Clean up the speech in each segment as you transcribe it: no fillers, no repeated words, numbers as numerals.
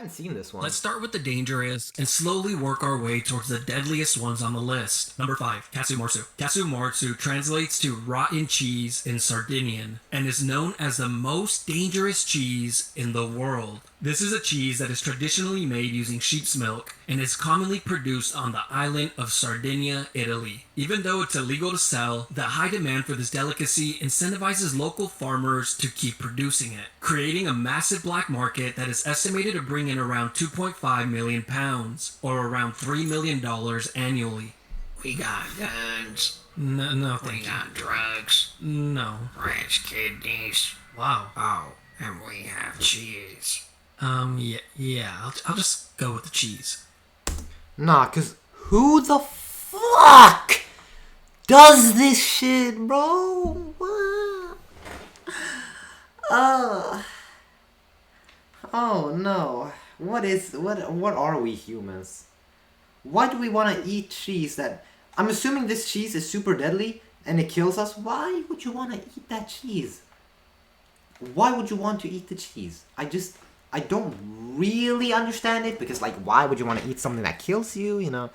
haven't seen this one. Let's start with the dangerous and slowly work our way towards the deadliest ones on the list. Number 5, Katsu Marzu. Katsu Marzu translates to rotten cheese in Sardinian and is known as the most dangerous cheese in the world. This is a cheese that is traditionally made using sheep's milk and is commonly produced on the island of Sardinia, Italy. Even though it's illegal to sell, the high demand for this delicacy incentivizes local farmers to keep producing it, creating a massive black market that is estimated to bring in around 2.5 million pounds, or around $3 million annually. We got guns. No, We thank you. got drugs. No. Ranch kidneys. Wow. Oh, and we have cheese. Yeah, I'll just go with the cheese. Nah, cause who the fuck does this shit, bro? What? Oh no. What are we humans? Why do we want to eat cheese that... I'm assuming this cheese is super deadly and it kills us. Why would you want to eat that cheese? Why would you want to eat the cheese? I don't really understand it, because like, why would you want to eat something that kills you? You know,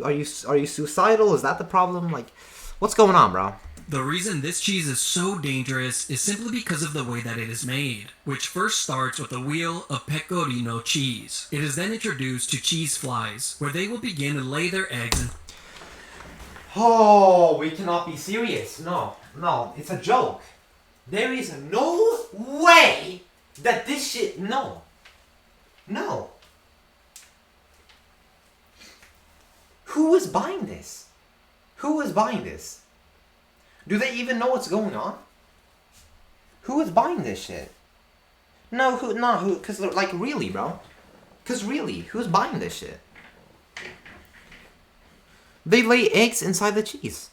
are you suicidal? Is that the problem? Like, what's going on, bro? The reason this cheese is so dangerous is simply because of the way that it is made, which first starts with a wheel of pecorino cheese. It is then introduced to cheese flies, where they will begin to lay their eggs and... Oh, we cannot be serious. No, it's a joke. There is no way that this shit... No. Who is buying this? Who is buying this? Do they even know what's going on? Who is buying this shit? Cause like, really, bro? Cause really, who's buying this shit? They lay eggs inside the cheese.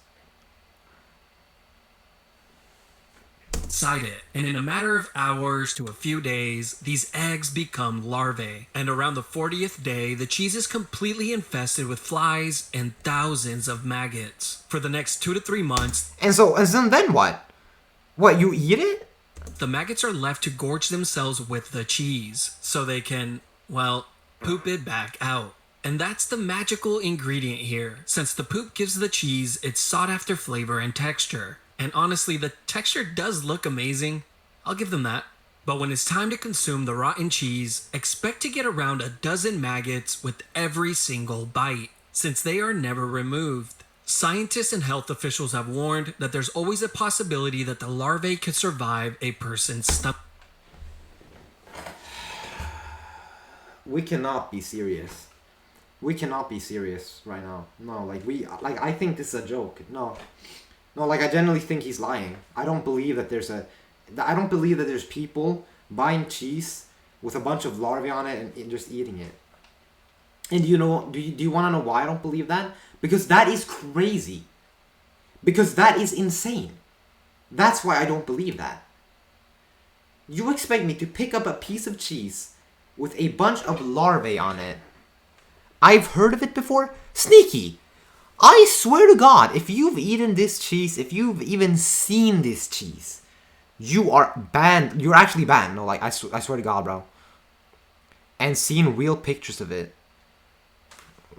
inside it, and in a matter of hours to a few days, these eggs become larvae, and around the 40th day, the cheese is completely infested with flies and thousands of maggots. For the next 2 to 3 months, And then what? What, you eat it? the maggots are left to gorge themselves with the cheese, so they can, well, poop it back out. And that's the magical ingredient here, since the poop gives the cheese its sought-after flavor and texture. And honestly, the texture does look amazing. I'll give them that. But when it's time to consume the rotten cheese, expect to get around a dozen maggots with every single bite, since they are never removed. Scientists and health officials have warned that there's always a possibility that the larvae could survive a person's stomach. We cannot be serious. We cannot be serious right now. No, I think this is a joke. No, I genuinely think he's lying. I don't believe that there's people buying cheese with a bunch of larvae on it and just eating it. And do you want to know why I don't believe that? Because that is crazy. Because that is insane. That's why I don't believe that. You expect me to pick up a piece of cheese with a bunch of larvae on it? I've heard of it before. Sneaky. I swear to God, if you've eaten this cheese, if you've even seen this cheese, you are banned. You're actually banned. No, I swear to God, bro. And seen real pictures of it.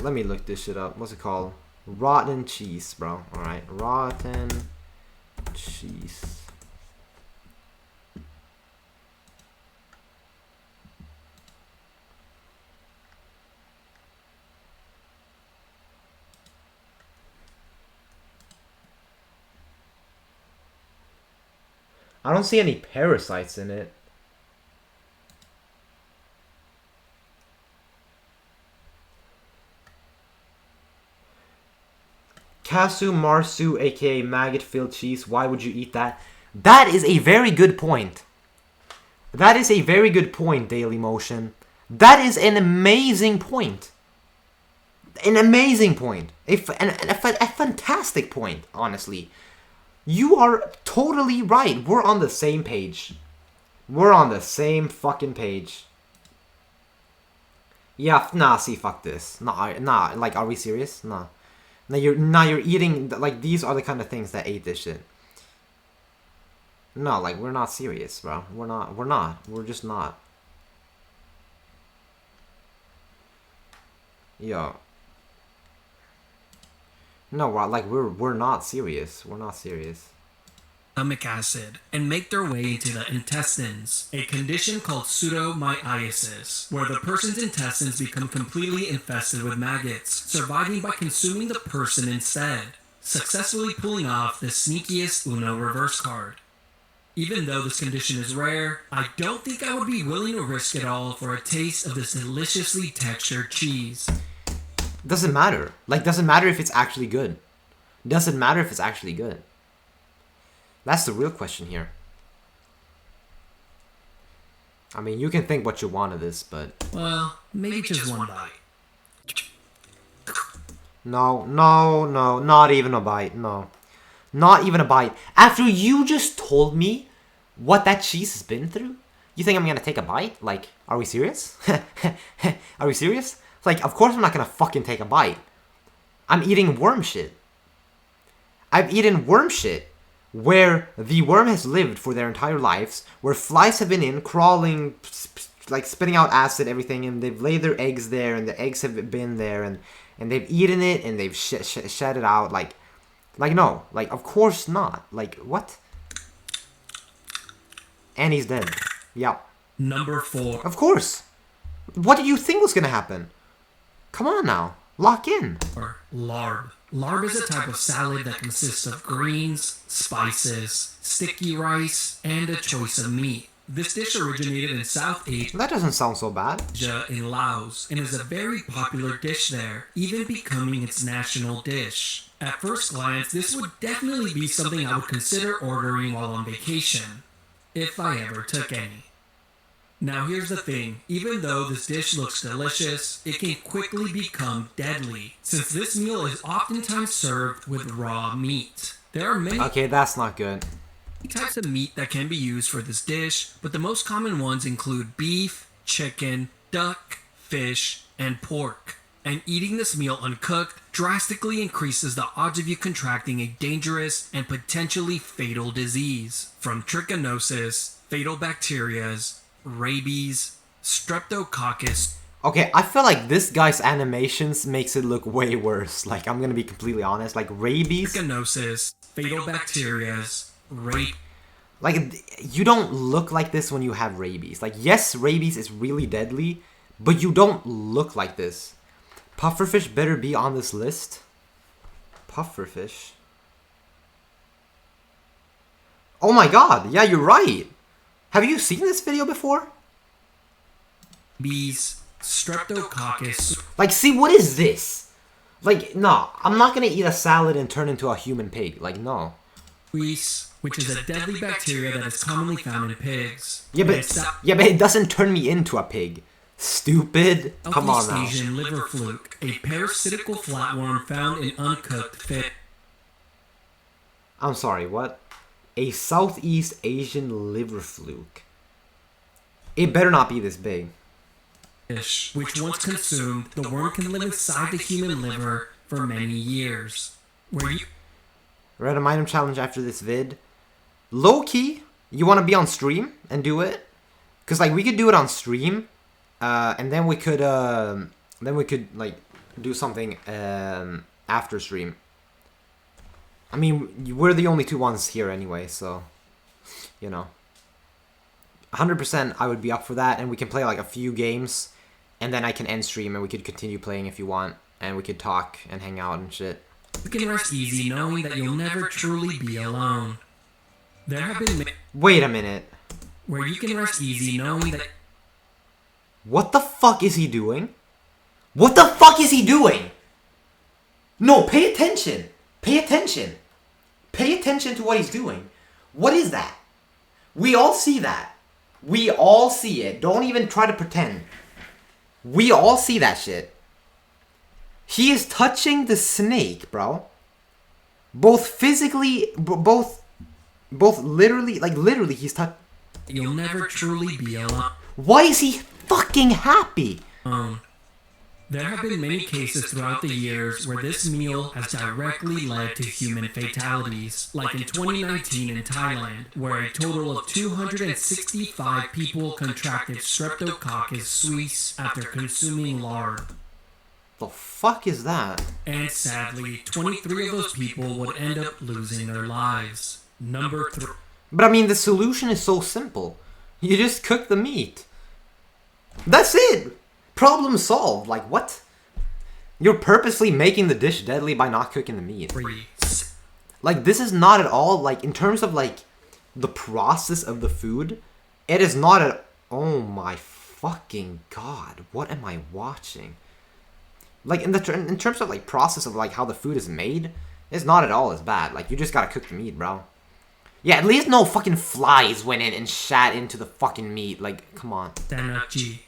Let me look this shit up. What's it called? Rotten cheese, bro. Alright. Rotten cheese. I don't see any parasites in it. Casu marsu, aka maggot-filled cheese. Why would you eat that? That is a very good point. That is a very good point, Daily Motion. That is an amazing point. An amazing point. A fantastic point, honestly. You are totally right. We're on the same page. We're on the same fucking page. Yeah, nah, see, fuck this. Nah, like, are we serious? Nah. Now you're eating, like, these are the kind of things that ate this shit. No, like, we're not serious, bro. We're just not. Yo. No, like we're not serious. We're not serious. Stomach acid and make their way into the intestines, a condition called pseudomyiasis, where the person's intestines become completely infested with maggots, surviving by consuming the person instead, successfully pulling off the sneakiest Uno reverse card. Even though this condition is rare, I don't think I would be willing to risk it all for a taste of this deliciously textured cheese. Doesn't matter. Like, doesn't matter if it's actually good. Doesn't matter if it's actually good. That's the real question here. I mean, you can think what you want of this, but... Well, maybe just one bite. No, not even a bite, no. Not even a bite. After you just told me what that cheese has been through, you think I'm gonna take a bite? Like, are we serious? Are we serious? Like, of course I'm not gonna fucking take a bite. I'm eating worm shit. I've eaten worm shit where the worm has lived for their entire lives, where flies have been in, crawling, like spitting out acid, everything, and they've laid their eggs there, and the eggs have been there, and they've eaten it, and they've shed it out, like no, like, of course not. Like, what? And he's dead. Yeah. Number 4. Of course. What did you think was gonna happen? Come on now. Lock in. Larb. Larb is a type of salad that consists of greens, spices, sticky rice, and a choice of meat. This dish originated in South Asia That doesn't sound so bad. in Laos and is a very popular dish there, even becoming its national dish. At first glance, this would definitely be something I would consider ordering while on vacation, if I ever took any. Now here's the thing, even though this dish looks delicious, it can quickly become deadly, since this meal is oftentimes served with raw meat. There are many Okay, that's not good. types of meat that can be used for this dish, but the most common ones include beef, chicken, duck, fish, and pork. And eating this meal uncooked drastically increases the odds of you contracting a dangerous and potentially fatal disease, from trichinosis, fatal bacterias, rabies, streptococcus. Okay, I feel like this guy's animations makes it look way worse. Like, I'm gonna be completely honest. Like, rabies... Trichinosis, fatal bacterias, Like, you don't look like this when you have rabies. Like, yes, rabies is really deadly, but you don't look like this. Pufferfish better be on this list. Pufferfish. Oh my god, yeah, you're right. Have you seen this video before? rabies, streptococcus. Like, see, what is this? Like, no, I'm not gonna eat a salad and turn into a human pig. Like, no. Which is a deadly bacteria that is commonly found in pigs. Yeah, but it doesn't turn me into a pig. Stupid. Come on now. Southeast Asian liver fluke, a parasitical flatworm found in uncooked fish. I'm sorry, what? A Southeast Asian liver fluke. It better not be this big. Fish, which once consumed, the worm can live inside the human liver for many years. Random item challenge after this vid. Low key, you want to be on stream and do it? Cause like we could do it on stream, and then we could like do something after stream. I mean, we're the only two ones here anyway, so you know. 100% I would be up for that, and we can play like a few games, and then I can end stream and we could continue playing if you want, and we could talk and hang out and shit. You can rest easy knowing that you'll never truly be alone. There have been Wait a minute. where you can rest easy knowing that What the fuck is he doing? What the fuck is he doing? No, pay attention. Pay attention. Pay attention to what he's doing. What is that? We all see that. We all see it. Don't even try to pretend. We all see that shit. He is touching the snake, bro. Both physically, both literally, like literally he's touching. you'll never truly be alone. Why is he fucking happy? There have been many cases throughout the years where this meal has directly led to human fatalities, like in 2019 in Thailand, where a total of 265 people contracted Streptococcus suis after consuming lard. The fuck is that? And sadly, 23 of those people would end up losing their lives. Number 3. But I mean, the solution is so simple. You just cook the meat. That's it! Problem solved. Like, what? You're purposely making the dish deadly by not cooking the meat. 3. Like, this is not at all, like, in terms of, like, the process of the food, it is not at... Oh my fucking god, what am I watching? Like, in terms of, like, process of, like, how the food is made, it's not at all as bad. Like, you just gotta cook the meat, bro. Yeah, at least no fucking flies went in and shat into the fucking meat. Like, come on. Sanakji.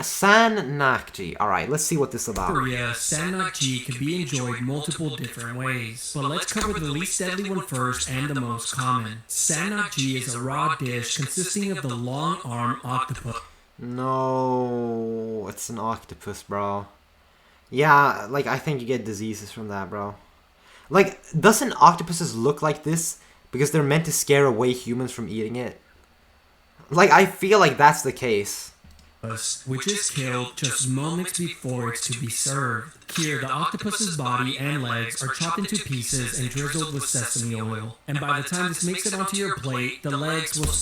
San Nakji. Alright, let's see what this is about. Korea, Sanakji can be enjoyed multiple different ways, but let's cover the least deadly one first and the most common. Sanakji is a raw dish consisting of the long-armed octopus. No, it's an octopus, bro. Yeah, like, I think you get diseases from that, bro. Like, doesn't octopuses look like this because they're meant to scare away humans from eating it? Like, I feel like that's the case. Which is killed just moments before it's to be served. Here, the octopus's body and legs are chopped into pieces and drizzled with sesame oil. And by the time this makes it onto your plate, the legs will...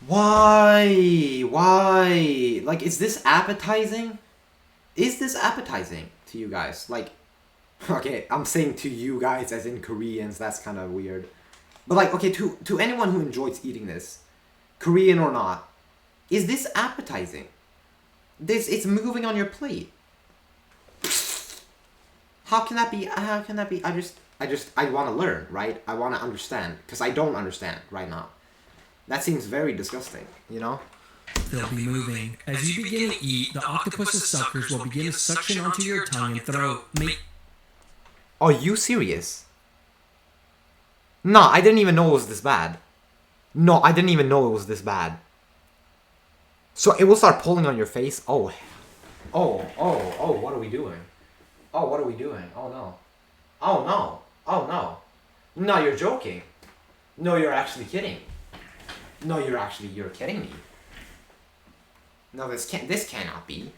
Why? Why? Like, is this appetizing? Is this appetizing to you guys? Like, okay, I'm saying to you guys as in Koreans, that's kind of weird. But like, okay, to anyone who enjoys eating this, Korean or not, is this appetizing? It's moving on your plate. How can that be? How can that be? I want to learn, right? I want to understand, because I don't understand right now. That seems very disgusting, you know? They'll be moving. As you begin to eat, the octopus's suckers will begin to suction onto your tongue and throat. Are you serious? No, I didn't even know it was this bad. No, I didn't even know it was this bad. So it will start pulling on your face? Oh, what are we doing? Oh, what are we doing? Oh, no. Oh, no. Oh, no. No, you're joking. No, you're actually kidding. No, you're kidding me. No, this cannot be.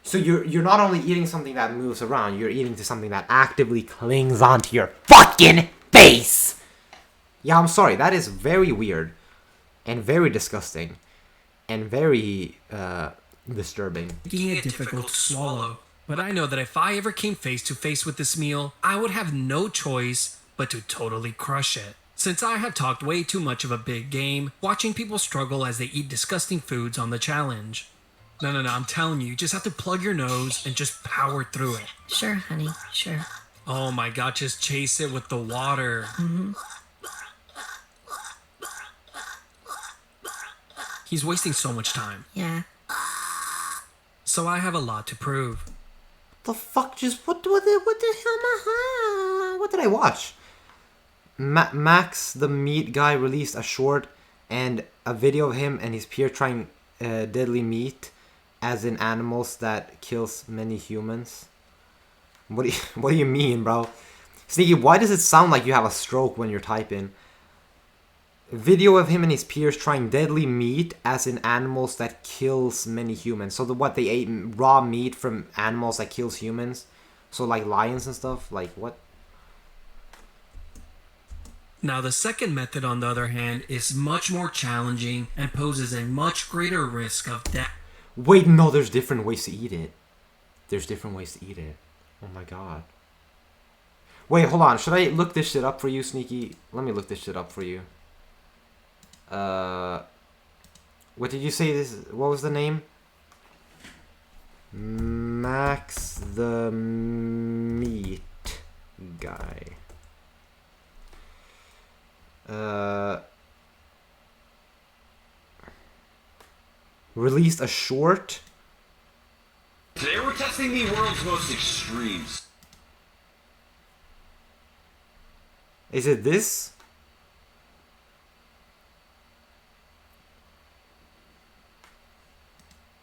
So you're not only eating something that moves around, you're eating to something that actively clings onto your fucking face! Yeah, I'm sorry, that is very weird. And very disgusting. And very, disturbing. Making it difficult to swallow. But I know that if I ever came face to face with this meal, I would have no choice but to totally crush it. Since I have talked way too much of a big game, watching people struggle as they eat disgusting foods on the challenge. No, I'm telling you, you just have to plug your nose and just power through it. Sure, honey, sure. Oh my god, just chase it with the water. He's wasting so much time. Yeah. So I have a lot to prove. The fuck just... What the hell? What did I watch? Max, the meat guy, released a short and a video of him and his peer trying deadly meat, as in animals that kills many humans. What do you mean, bro? Sneaky, why does it sound like you have a stroke when you're typing? Video of him and his peers trying deadly meat, as in animals that kills many humans. So they ate raw meat from animals that kills humans? So like lions and stuff? Like what? Now the second method, on the other hand, is much more challenging and poses a much greater risk of death. Wait, no, there's different ways to eat it. There's different ways to eat it. Oh my god. Wait, hold on. Should I look this shit up for you, Sneaky? Let me look this shit up for you. What did you say this... What was the name? Max the Meat Guy. Released a short. Today we're testing the world's most extremes. Is it this?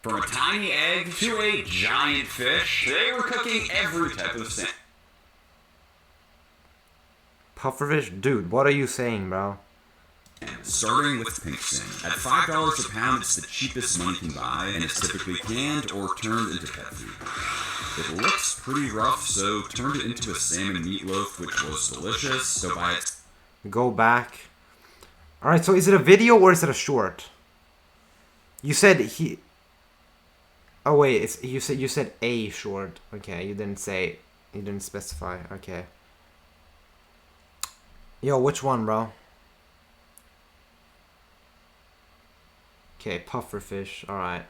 From a tiny egg to a giant fish, today we're cooking every type of salmon. Pufferfish? Dude, what are you saying, bro? starting with pink salmon. At $5 a pound, it's the cheapest money can buy, and it's typically canned or turned into pet food. It looks pretty rough, so turned it into a salmon meatloaf, which was delicious, so buy it. Go back. Alright, so is it a video or is it a short? You said he... Oh wait, it's you said a short. Okay, you didn't specify. Okay. Yo, which one, bro? Okay, pufferfish. Alright.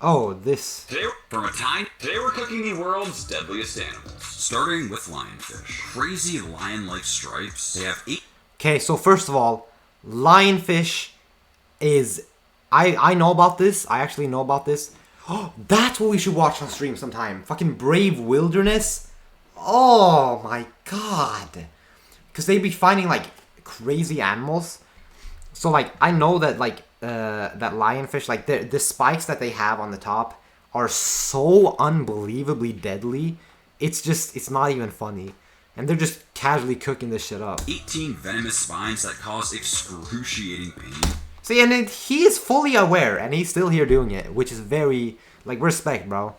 Oh, this. Today we're cooking the world's deadliest animals, starting with lionfish. Crazy lion-like stripes. They have 8. Okay, so first of all, lionfish is... I know about this. I actually know about this. Oh, that's what we should watch on stream sometime. Fucking Brave Wilderness. Oh my god. Because they be finding like crazy animals. So like I know that like that lionfish, like the spikes that they have on the top are so unbelievably deadly. It's not even funny. And they're just casually cooking this shit up. 18 venomous spines that cause excruciating pain. See, and he is fully aware, and he's still here doing it, which is very, like, respect, bro.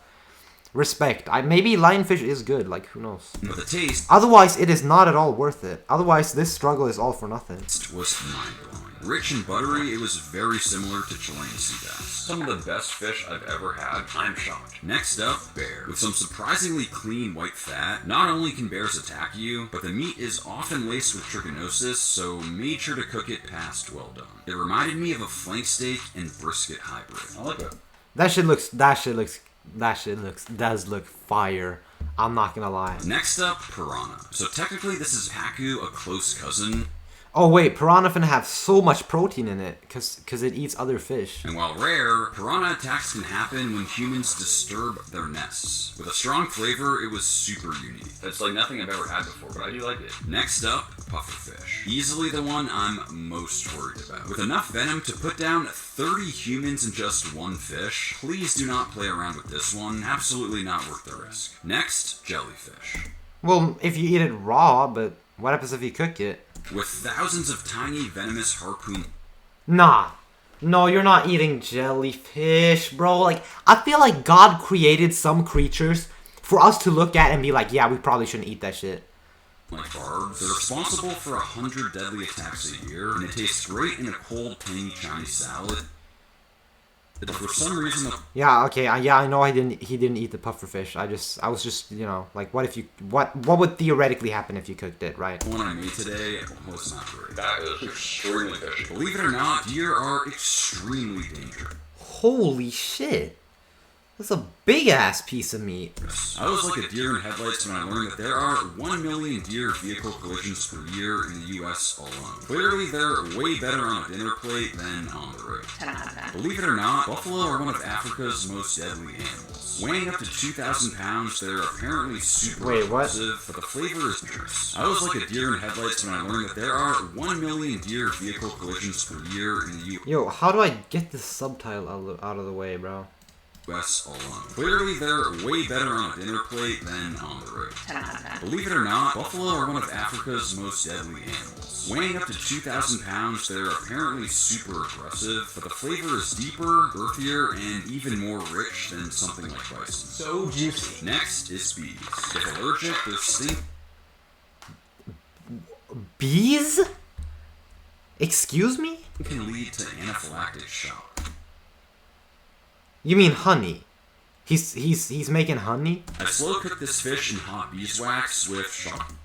Respect. Maybe lionfish is good, like, who knows. But the taste... Otherwise, it is not at all worth it. Otherwise, this struggle is all for nothing. ...was mind-blowing. Rich and buttery, it was very similar to Chilean sea bass. Some of the best fish I've ever had. I'm shocked. Next up, bear. With some surprisingly clean white fat, not only can bears attack you, but the meat is often laced with trichinosis, so made sure to cook it past well done. It reminded me of a flank steak and brisket hybrid. I like it. That shit does look fire. I'm not gonna lie. Next up, piranha. So technically this is pacu, a close cousin. Oh wait, piranha finna have so much protein in it, cause it eats other fish. And while rare, piranha attacks can happen when humans disturb their nests. With a strong flavor, it was super unique. It's like nothing I've ever had before, but I do like it. Next up, pufferfish. Easily the one I'm most worried about. With enough venom to put down 30 humans in just one fish, please do not play around with this one. Absolutely not worth the risk. Next, jellyfish. Well, if you eat it raw, but what happens if you cook it? With thousands of tiny venomous harpoon. Nah. No, you're not eating jellyfish, bro. Like, I feel like God created some creatures for us to look at and be like, yeah, we probably shouldn't eat that shit. Like barbs, they're responsible for 100 deadly attacks a year, and it tastes great in a cold, tangy Chinese salad. But for some reason, yeah, okay, yeah, I know he didn't eat the pufferfish. I was just, you know, like, what would theoretically happen if you cooked it, right? The one I made today was not great. That is extremely fishy. Believe it or not, deer are extremely dangerous. Holy shit. That's a big-ass piece of meat. I was like a deer in headlights when I learned that there are 1 million deer vehicle collisions per year in the U.S. alone. Clearly, they're way better on a dinner plate than on the road. Believe it or not, buffalo are one of Africa's most deadly animals. Weighing up to 2,000 pounds, they're apparently super aggressive, but the flavor is dangerous. I was like a deer in headlights when I learned that there are 1 million deer vehicle collisions per year in the U.S. Yo, how do I get this subtitle out of the way, bro? US alone. Clearly, they're way better on a dinner plate than on the road. Believe it or not, buffalo are one of Africa's most deadly animals. Weighing up to 2,000 pounds, they're apparently super aggressive, but the flavor is deeper, girthier, and even more rich than something like bison. So juicy. Next is bees. If allergic, their stink... Bees? Excuse me? ...can lead to anaphylactic shock. You mean honey? He's making honey? I slow cooked this fish in hot beeswax with shock.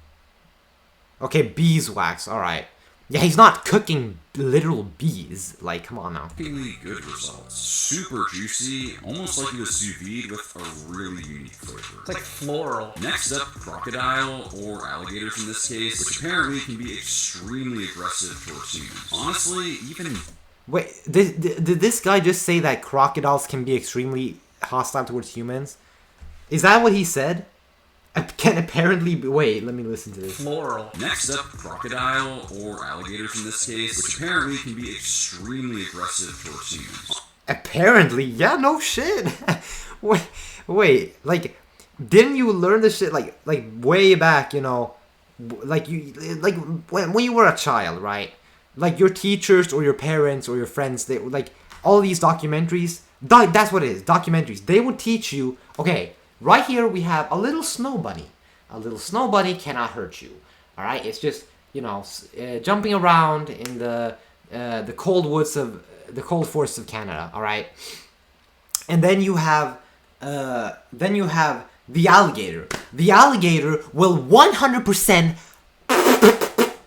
Okay, beeswax, alright. Yeah, he's not cooking literal bees. Like, come on now. Shockingly good results. Super juicy, almost like it was sous vide with a really unique flavor. It's like floral. Next up, crocodile, or alligators in this case, which apparently can be extremely aggressive towards humans. Honestly, even... Wait, did this guy just say that crocodiles can be extremely hostile towards humans? Is that what he said? Can apparently be... Wait, let me listen to this. Floral. Next up, crocodile, or alligators in this case, which apparently can be extremely aggressive towards humans. Apparently? Yeah, no shit. wait, like, didn't you learn this shit, like way back, you know, like, when you were a child, right? like your teachers or your parents or your friends, they like all these documentaries. That's what it is. Documentaries. They would teach you. Okay, right here we have a little snow bunny. A little snow bunny cannot hurt you. All right, it's just jumping around in the cold woods of the cold forests of Canada. All right, and then you have the alligator. The alligator will 100%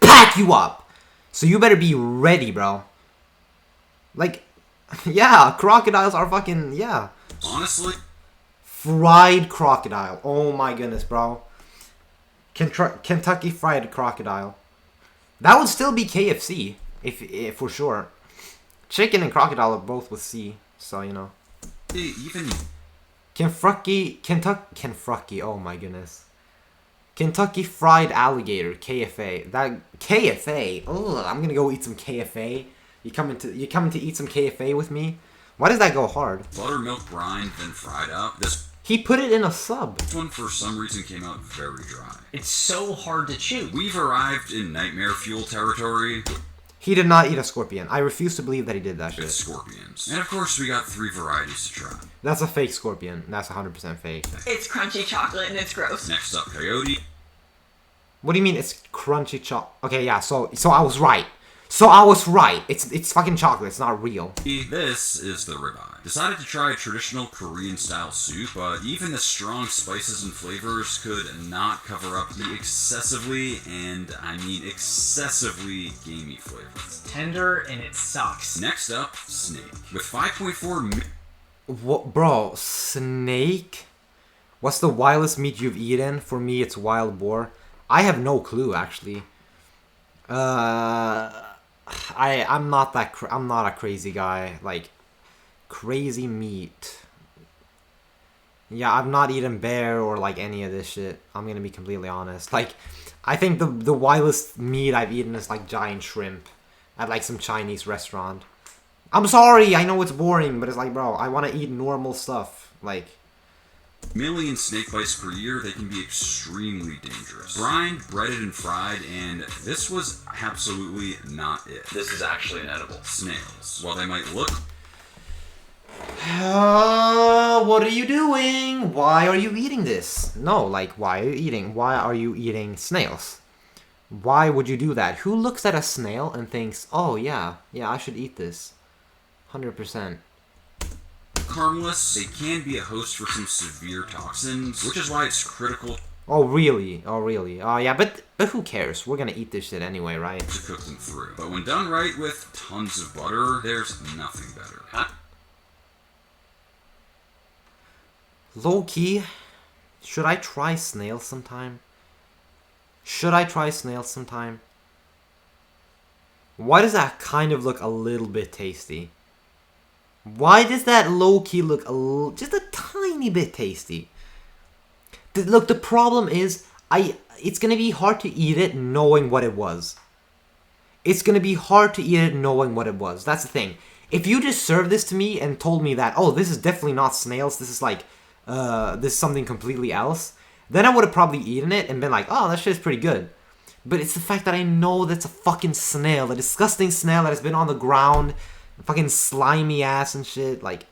pack you up. So you better be ready, bro. Like, yeah, crocodiles are fucking, yeah. Honestly, Fried crocodile. Oh my goodness, bro. Kentucky fried crocodile. That would still be KFC, if for sure. Chicken and crocodile are both with C, so even Kentucky, oh my goodness. Kentucky Fried Alligator, KFA. That KFA. Ugh, I'm gonna go eat some KFA. You coming to eat some KFA with me? Why does that go hard? buttermilk brine, then fried up. This He put it in a sub. one, for some reason, came out very dry. It's so hard to chew. We've arrived in nightmare fuel territory He did not eat a scorpion. I refuse to believe that he did that with shit. scorpions. And of course, we got 3 varieties to try. That's a fake scorpion. That's 100% fake. It's crunchy chocolate and it's gross. Next up, coyote. What do you mean it's crunchy Okay, yeah. So I was right. It's fucking chocolate. It's not real. This is the ribeye. Decided to try a traditional Korean-style soup, but even the strong spices and flavors could not cover up the excessively, and I mean excessively, gamey flavors. Tender and it sucks. Next up, snake. With 5.4 What, bro? Snake? What's the wildest meat you've eaten? For me, it's wild boar. I have no clue, actually. I'm not a crazy guy. Like, crazy meat. Yeah, I've not eaten bear or like any of this shit. I'm gonna be completely honest. Like, I think the wildest meat I've eaten is like giant shrimp at like some Chinese restaurant. I'm sorry, I know it's boring, but it's like, bro, I want to eat normal stuff. Like, million snake bites per year, they can be extremely dangerous. Brined, breaded, and fried, and this was absolutely not it. This is actually an edible. Snails. While they might look... what are you doing? Why are you eating this? No, like, why are you eating snails? Why would you do that? Who looks at a snail and thinks, oh yeah, I should eat this? 100%. harmless, they can be a host for some severe toxins, which is why it's critical Oh really? Oh yeah, but who cares? We're gonna eat this shit anyway, right? to cook them through. But when done right with tons of butter, there's nothing better. Low key, should I try snails sometime? Why does that kind of look a little bit tasty? Why does that low key look just a tiny bit tasty? Look, the problem is, it's gonna be hard to eat it knowing what it was. That's the thing. If you just served this to me and told me that, oh, this is definitely not snails, this is like, this is something completely else, then I would have probably eaten it and been like, oh, that shit is pretty good. But it's the fact that I know that's a fucking snail, a disgusting snail that has been on the ground, fucking slimy ass and shit. Like,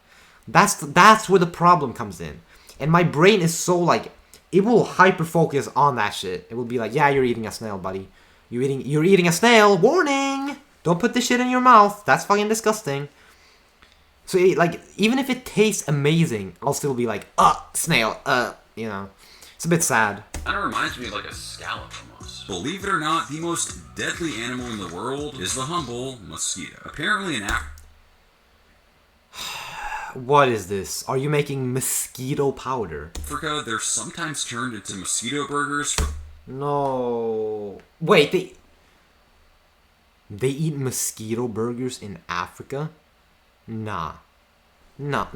that's where the problem comes in. And my brain is so like, it will hyper focus on that shit. It will be like, yeah, you're eating a snail, buddy. You're eating a snail. Warning! Don't put this shit in your mouth. That's fucking disgusting. So like, even if it tastes amazing, I'll still be like, snail. It's a bit sad. That reminds me of like a scallop almost. Believe it or not, the most deadly animal in the world is the humble mosquito. Apparently in What is this? Are you making mosquito powder? Africa, they're sometimes turned into mosquito burgers for... No. Wait, they eat mosquito burgers in Africa? Nah. No.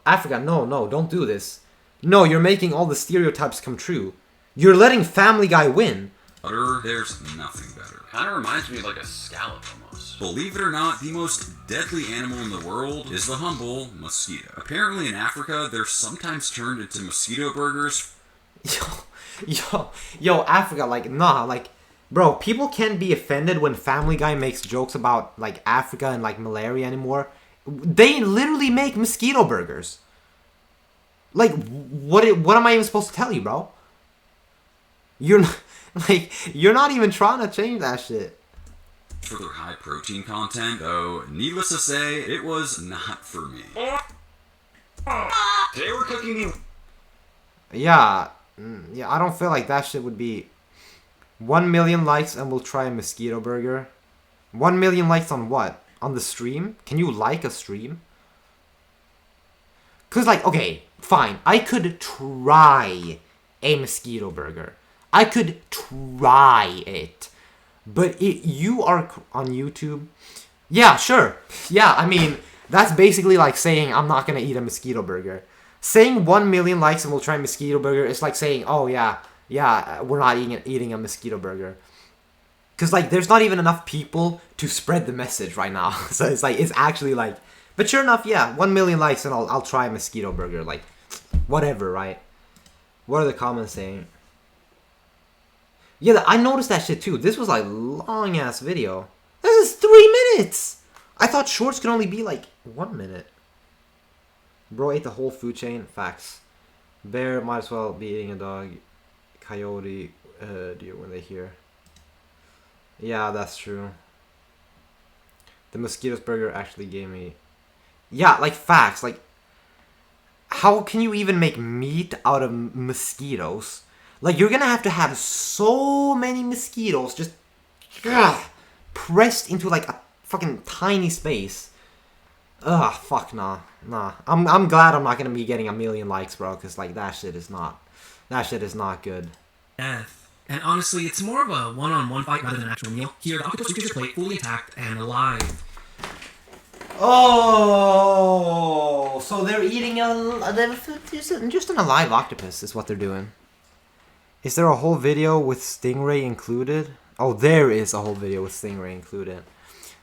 Africa, no, don't do this. No, you're making all the stereotypes come true. You're letting Family Guy win. butter. There's nothing better. Kinda reminds me of like a scallop almost. Believe it or not, the most deadly animal in the world is the humble mosquito. Apparently in Africa, they're sometimes turned into mosquito burgers. Yo, Africa, like, nah, like, Bro, people can't be offended when Family Guy makes jokes about, like, Africa and, like, malaria anymore. They literally make mosquito burgers. Like, what am I even supposed to tell you, bro? You're not, like, you're not even trying to change that shit. For their high protein content, though, needless to say, it was not for me. Today we're cooking the... Yeah, I don't feel like that shit would be 1 million likes and we'll try a mosquito burger. 1 million likes on what? On the stream? Can you like a stream? Cause like, okay, fine. I could try a mosquito burger. I could try it. But you are on YouTube. Yeah, sure. Yeah, I mean, that's basically like saying I'm not gonna eat a mosquito burger. Saying 1 million likes and we'll try a mosquito burger is like saying, oh yeah, we're not eating a mosquito burger. Because like, there's not even enough people to spread the message right now. So it's like, it's actually like, but sure enough, yeah, 1 million likes and I'll try a mosquito burger. Like, whatever, right? What are the comments saying? Yeah, I noticed that shit too. This was like long ass video. This is 3 minutes. I thought shorts could only be like 1 minute. Bro ate the whole food chain. Facts. Bear might as well be eating a dog. Coyote, deer when they hear. Yeah, that's true. The mosquitoes burger actually gave me... Yeah, like facts. Like, how can you even make meat out of mosquitoes? Like, you're gonna have to have so many mosquitoes just pressed into like a fucking tiny space. Ugh, fuck nah. I'm glad I'm not gonna be getting 1 million likes, bro, because like that shit is not good. Death. And honestly, it's more of a one-on-one fight rather than an actual meal. Here, the octopus reaches your plate fully intact and alive. Oh, so they're eating just an alive octopus is what they're doing. Is there a whole video with Stingray included? Oh, there is a whole video with Stingray included.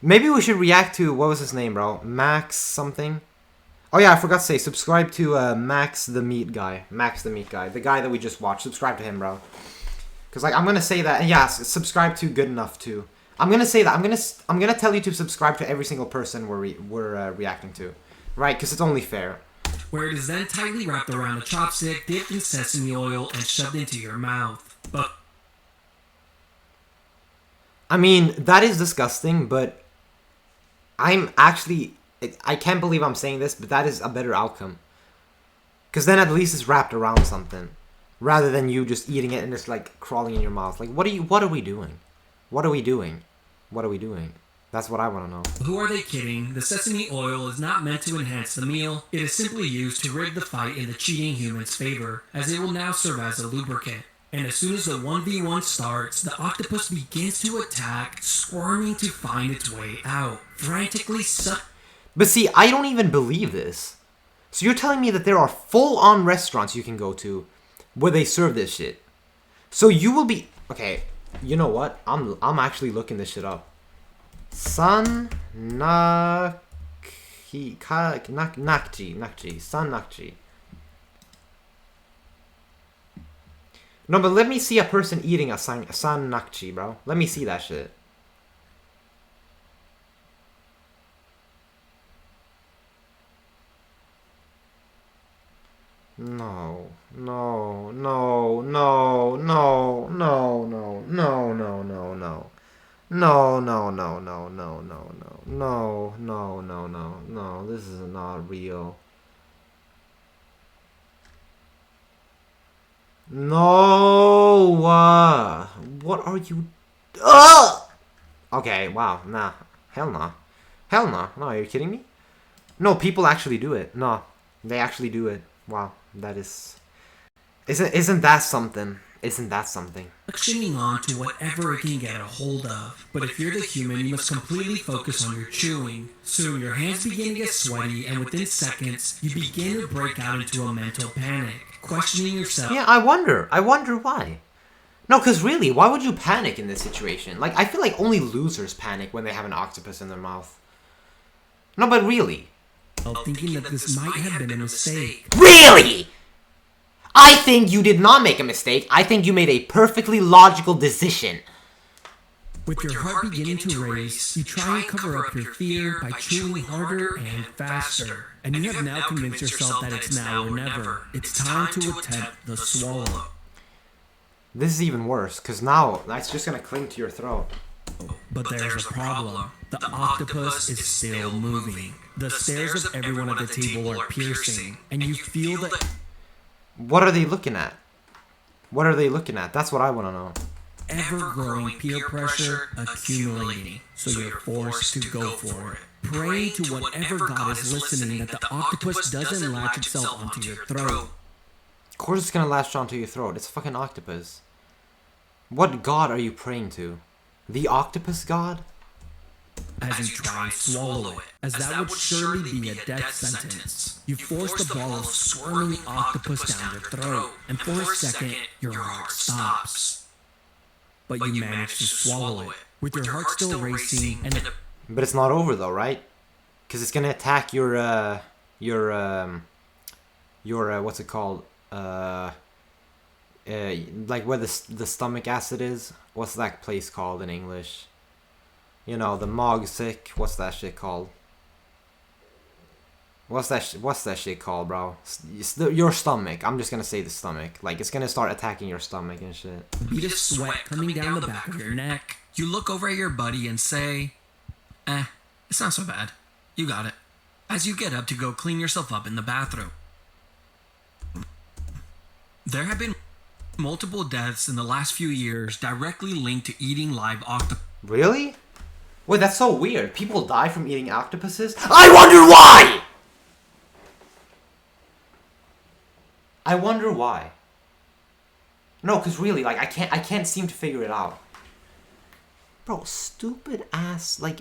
Maybe we should react to, what was his name, bro? Max something? Oh yeah, I forgot to say, subscribe to Max the Meat Guy. Max the Meat Guy. The guy that we just watched. Subscribe to him, bro. Because like, I'm going to say that, and yeah, subscribe to Good Enough too. I'm going to say that. I'm gonna tell you to subscribe to every single person we're reacting to. Right? Because it's only fair. Where it is then tightly wrapped around a chopstick, dipped in sesame oil, and shoved into your mouth. But I mean, that is disgusting, but I can't believe I'm saying this, but that is a better outcome. Because then at least it's wrapped around something. Rather than you just eating it and it's like crawling in your mouth. Like, what are we doing? What are we doing? What are we doing? That's what I want to know. Who are they kidding? The sesame oil is not meant to enhance the meal. It is simply used to rig the fight in the cheating human's favor, as it will now serve as a lubricant. And as soon as the 1v1 starts, the octopus begins to attack, squirming to find its way out, frantically But see, I don't even believe this. So you're telling me that there are full-on restaurants you can go to where they serve this shit. So you will be... Okay, you know what? I'm actually looking this shit up. San Nakchi. No, but let me see a person eating a san nakchi, bro. Let me see that shit. No. No, no, no, no, no, no, no, no, no, no. No, no, no, no, no, no, no, no, no, no, no, no, this is not real. No, what are you? Okay, wow, nah, hell nah, hell nah. No, are you kidding me? No, people actually do it. No, they actually do it. Wow, that is. Isn't that something? Isn't that something? suctioning on to whatever it can get a hold of. But if you're the human, you must completely focus on your chewing. Soon your hands begin to get sweaty, and within seconds, you begin to break out into a mental panic, questioning yourself. Yeah, I wonder why. No, because really, why would you panic in this situation? Like, I feel like only losers panic when they have an octopus in their mouth. No, but really. Thinking that this might have been a mistake. Really? I think you did not make a mistake. I think you made a perfectly logical decision. With your heart beginning to race, you try and cover up your fear by chewing harder and faster. And you have now convinced yourself that it's now or never. It's time to attempt the swallow. This is even worse, because now that's just gonna cling to your throat. But there's a problem. The octopus is still moving. The stares of everyone at the table are piercing, and you feel that... What are they looking at? What are they looking at? That's what I want to know. Ever-growing peer pressure accumulating, so you're forced to go for it. Pray to whatever God is listening that the octopus doesn't latch itself onto your throat. Of course it's gonna latch onto your throat. It's a fucking octopus. What god are you praying to? The octopus god? As you try and swallow it, as that would surely be a death sentence. You force the ball of swirling octopus down your throat, and for a second, your heart stops. But you manage to swallow it, with your heart still racing, and But it's not over though, right? Because it's gonna attack your what's it called? Like where the stomach acid is. What's that place called in English? You know, the mogsick. What's that shit called? What's that shit called, bro? Your stomach. I'm just gonna say the stomach. Like it's gonna start attacking your stomach and shit. bead of sweat coming down the back of your neck. You look over at your buddy and say, it's not so bad. You got it. As you get up to go clean yourself up in the bathroom. There have been multiple deaths in the last few years directly linked to eating live octopus. Really? Wait, that's so weird. People die from eating octopuses? I wonder why! I wonder why. No, because really, like, I can't seem to figure it out. Bro, stupid ass, like...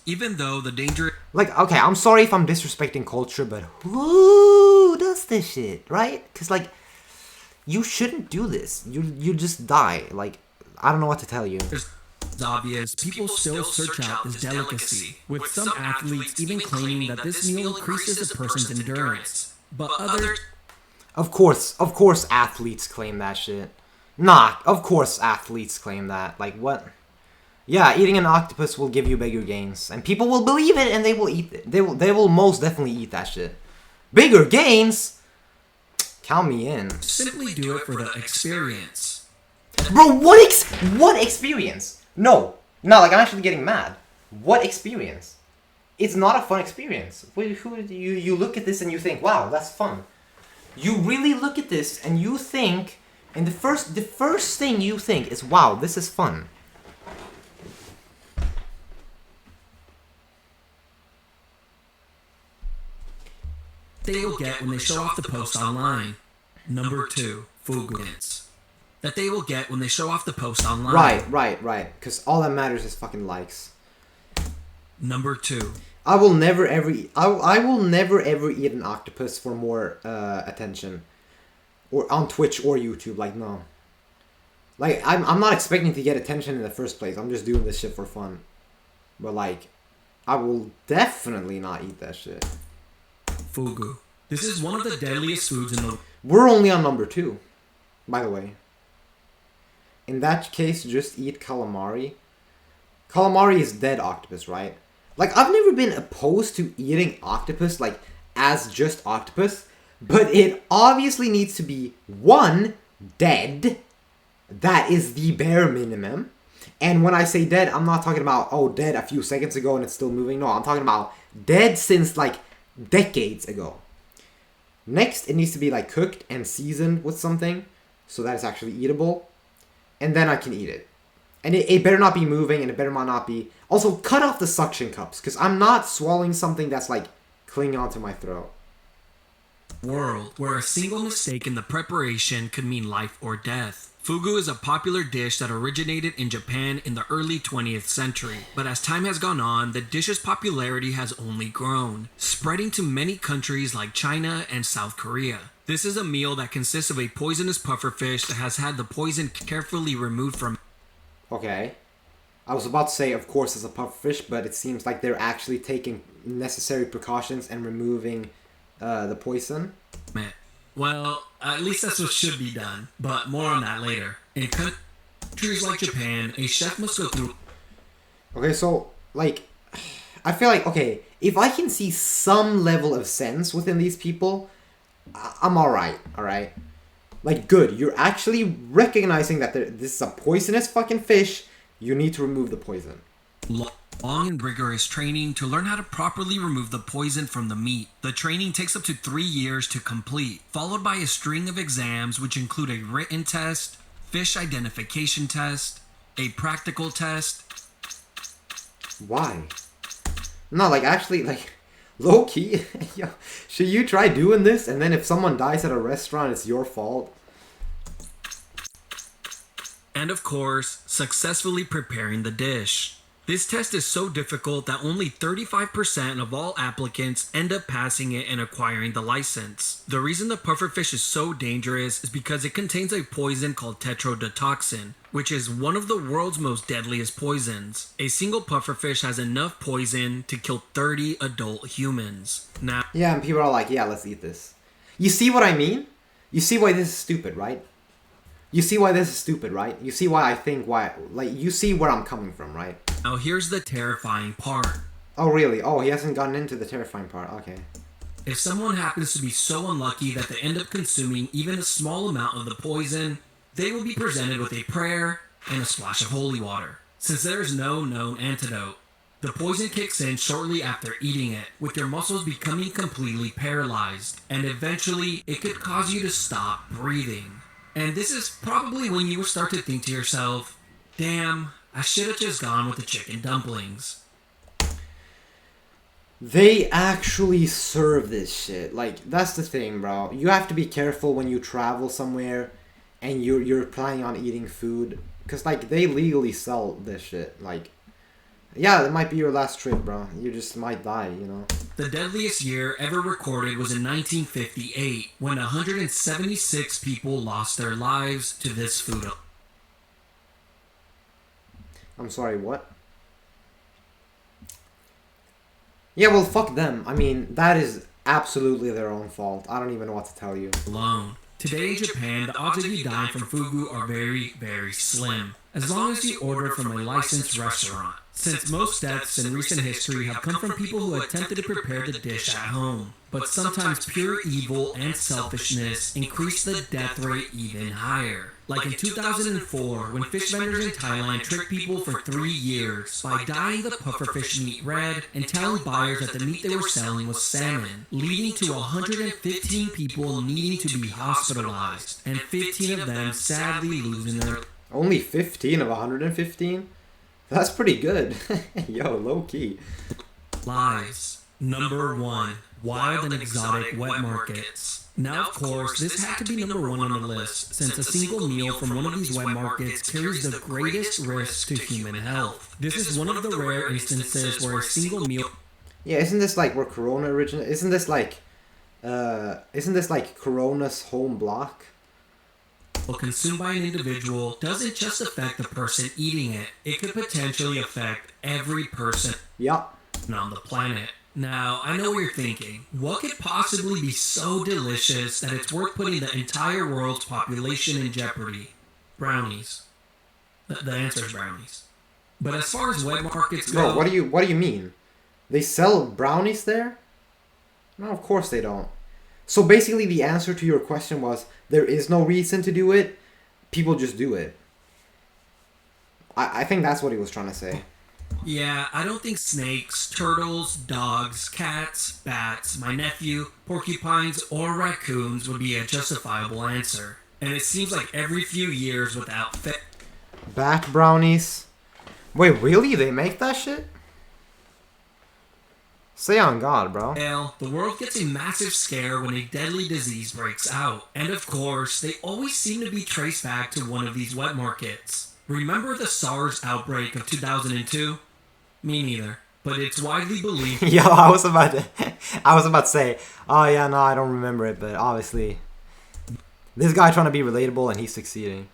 Even though the danger... Like, okay, I'm sorry if I'm disrespecting culture, but who does this shit, right? Because, like, you shouldn't do this. You just die. Like, I don't know what to tell you. It's obvious, people still search out this delicacy, with some athletes even claiming that this meal increases a person's endurance. But others... Of course athletes claim that shit. Nah, of course athletes claim that. Like, what? Yeah, eating an octopus will give you bigger gains. And people will believe it and they will eat it. They will most definitely eat that shit. Bigger gains? Count me in. simply do it for the experience. Bro, what experience? No, like I'm actually getting mad. What experience? It's not a fun experience. You look at this and you think, wow, that's fun. You really look at this and you think, and the first thing you think is, wow, this is fun. They will get when they show off the post online. Number 2, Fugans. That they will get when they show off the post online. Right. Because all that matters is fucking likes. Number 2. I will never ever eat an octopus for more attention, or on Twitch or YouTube. Like, no. Like, I'm not expecting to get attention in the first place. I'm just doing this shit for fun. But like, I will definitely not eat that shit. Fugu. This is one of the deadliest foods in the... We're only on number 2, by the way. In that case, just eat calamari. Calamari is dead octopus, right? Like, I've never been opposed to eating octopus, like, as just octopus. But it obviously needs to be, 1, dead. That is the bare minimum. And when I say dead, I'm not talking about, oh, dead a few seconds ago and it's still moving. No, I'm talking about dead since, like, decades ago. Next, it needs to be, like, cooked and seasoned with something, so that it's actually eatable. And then I can eat it. And it better not be moving, and it better not be... Also, cut off the suction cups, because I'm not swallowing something that's, like, clinging onto my throat. World where a single mistake in the preparation could mean life or death. Fugu is a popular dish that originated in Japan in the early 20th century, but as time has gone on, the dish's popularity has only grown, spreading to many countries like China and South Korea. This is a meal that consists of a poisonous pufferfish that has had the poison carefully removed from... Okay. I was about to say, of course, it's a pufferfish, but it seems like they're actually taking necessary precautions and removing the poison. Well, at least that's what should be done, but more on that later. countries like Japan, a chef must go through. Okay, so, like, I feel like, okay, if I can see some level of sense within these people, I'm alright, alright? Like, good, you're actually recognizing that this is a poisonous fucking fish, you need to remove the poison. Long and rigorous training to learn how to properly remove the poison from the meat. The training takes up to 3 years to complete, followed by a string of exams which include a written test, fish identification test, a practical test. Why? No, like, actually, like, low-key, yo, should you try doing this, and then if someone dies at a restaurant, it's your fault? And of course, successfully preparing the dish. This test is so difficult that only 35% of all applicants end up passing it and acquiring the license. The reason the pufferfish is so dangerous is because it contains a poison called tetrodotoxin, which is one of the world's most deadliest poisons. A single pufferfish has enough poison to kill 30 adult humans. Now, Yeah, and people are like, yeah, let's eat this. You see what I mean? You see why this is stupid, right? You see why this is stupid, right? You see why I think like, you see where I'm coming from, right? now here's the terrifying part. Oh, really? Oh, he hasn't gotten into the terrifying part. Okay. If someone happens to be so unlucky that they end up consuming even a small amount of the poison, they will be presented with a prayer and a splash of holy water. Since there is no known antidote, the poison kicks in shortly after eating it, with your muscles becoming completely paralyzed, and eventually it could cause you to stop breathing. And this is probably when you will start to think to yourself, damn, I should have just gone with the chicken dumplings. They actually serve this shit. Like, that's the thing, bro. You have to be careful when you travel somewhere and you're planning on eating food. Because, like, they legally sell this shit. Like, yeah, it might be your last trip, bro. You just might die, you know? The deadliest year ever recorded was in 1958, when 176 people lost their lives to this food. I'm sorry, what? Yeah, well, fuck them. I mean, that is absolutely their own fault. I don't even know what to tell you. Alone. Today in Japan, the odds of you dying from fugu are very, very slim, as long as you order from a licensed restaurant, since most deaths in recent history have come from people who attempted to prepare the dish at home. But sometimes pure evil and selfishness increase the death rate even higher. Like in 2004, when fish vendors in Thailand tricked people for 3 years by dyeing the pufferfish meat red and telling buyers that the meat they were selling was salmon, leading to 115 people needing to be hospitalized, and 15 of them sadly losing their Only 15 of 115? That's pretty good. Yo, low key. lives. Number 1. Wild and exotic wet markets. Now, of course, this had to be number 1 on the list, since a single meal from one of these wet markets carries the greatest risk to human health. This is one of the rare instances where a single meal... Yeah, isn't this like where Corona originated? Isn't this like Corona's home block? consumed by an individual doesn't just affect the person eating it, it could potentially affect every person Yup. on the planet. Now, I know what you're thinking. What could possibly be so delicious that it's worth putting the entire world's population in jeopardy? Brownies. The answer is brownies. But as far as wet markets go... No, what do you mean? They sell brownies there? No, of course they don't. So basically the answer to your question was, there is no reason to do it, people just do it. I think that's what he was trying to say. Yeah, I don't think snakes, turtles, dogs, cats, bats, my nephew, porcupines, or raccoons would be a justifiable answer. And it seems like every few years without Bat brownies? Wait, really? They make that shit? Say on God, bro. fail, the world gets a massive scare when a deadly disease breaks out. And of course, they always seem to be traced back to one of these wet markets. Remember the SARS outbreak of 2002? Me neither. But it's widely believed... Yo, I was about to say, oh yeah, no, I don't remember it, but obviously, this guy trying to be relatable and he's succeeding.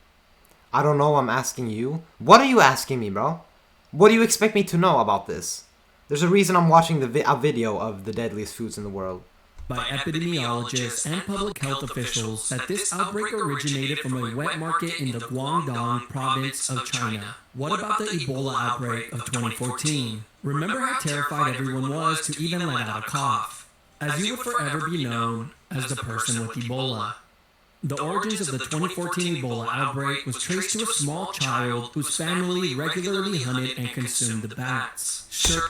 I don't know, I'm asking you. What are you asking me, bro? What do you expect me to know about this? There's a reason I'm watching a video of the deadliest foods in the world. by epidemiologists and public health officials that this outbreak originated from a wet market in the Guangdong province of China. What about the Ebola outbreak of 2014? Remember how terrified everyone was to even let out a cough, as you would forever be known as the person with Ebola. The origins of the 2014 Ebola outbreak was traced to a small child whose family regularly hunted and consumed the bats. Sure,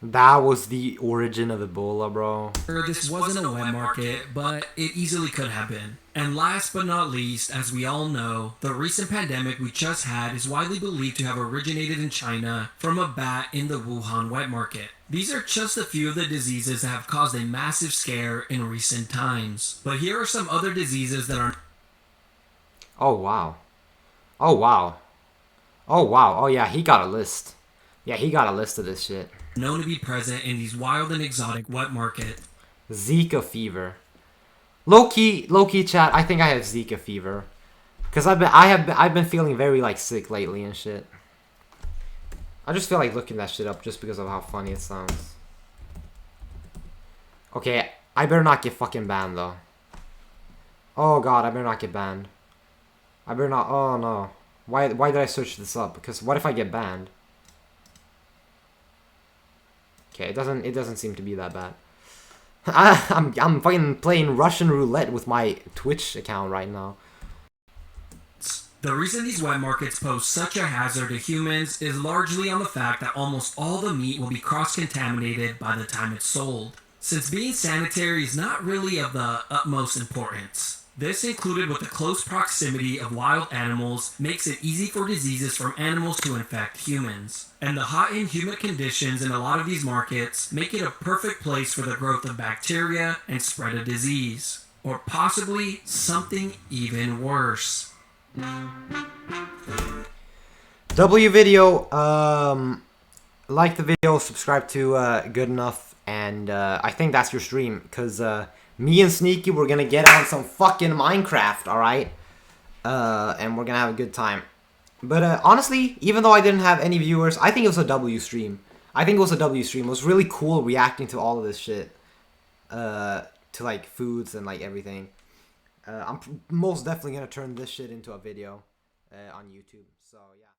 That was the origin of Ebola, bro. this wasn't a wet market, but it easily could have been. And last but not least, as we all know, the recent pandemic we just had is widely believed to have originated in China from a bat in the Wuhan wet market. These are just a few of the diseases that have caused a massive scare in recent times. But here are some other diseases that are... Oh, wow. Oh, wow. Oh, wow. Oh, yeah, he got a list. Yeah, he got a list of this shit. known to be present in these wild and exotic wet markets. Zika fever. Low key, chat. I think I have Zika fever, cause I've been feeling very like sick lately and shit. I just feel like looking that shit up just because of how funny it sounds. Okay, I better not get fucking banned though. Oh god, I better not get banned. I better not. Oh no. Why did I search this up? Because what if I get banned? Okay, it doesn't seem to be that bad. I'm fucking playing Russian roulette with my Twitch account right now. The reason these wet markets pose such a hazard to humans is largely on the fact that almost all the meat will be cross-contaminated by the time it's sold, since being sanitary is not really of the utmost importance. This, included with the close proximity of wild animals, makes it easy for diseases from animals to infect humans. And the hot and humid conditions in a lot of these markets make it a perfect place for the growth of bacteria and spread of disease. Or possibly something even worse. W video, like the video, subscribe to Good Enough, and I think that's your stream, because me and Sneaky, we're gonna get on some fucking Minecraft, alright? And we're gonna have a good time. But honestly, even though I didn't have any viewers, I think it was a W stream. It was really cool reacting to all of this shit. To like foods and like everything. I'm most definitely gonna turn this shit into a video on YouTube. So yeah.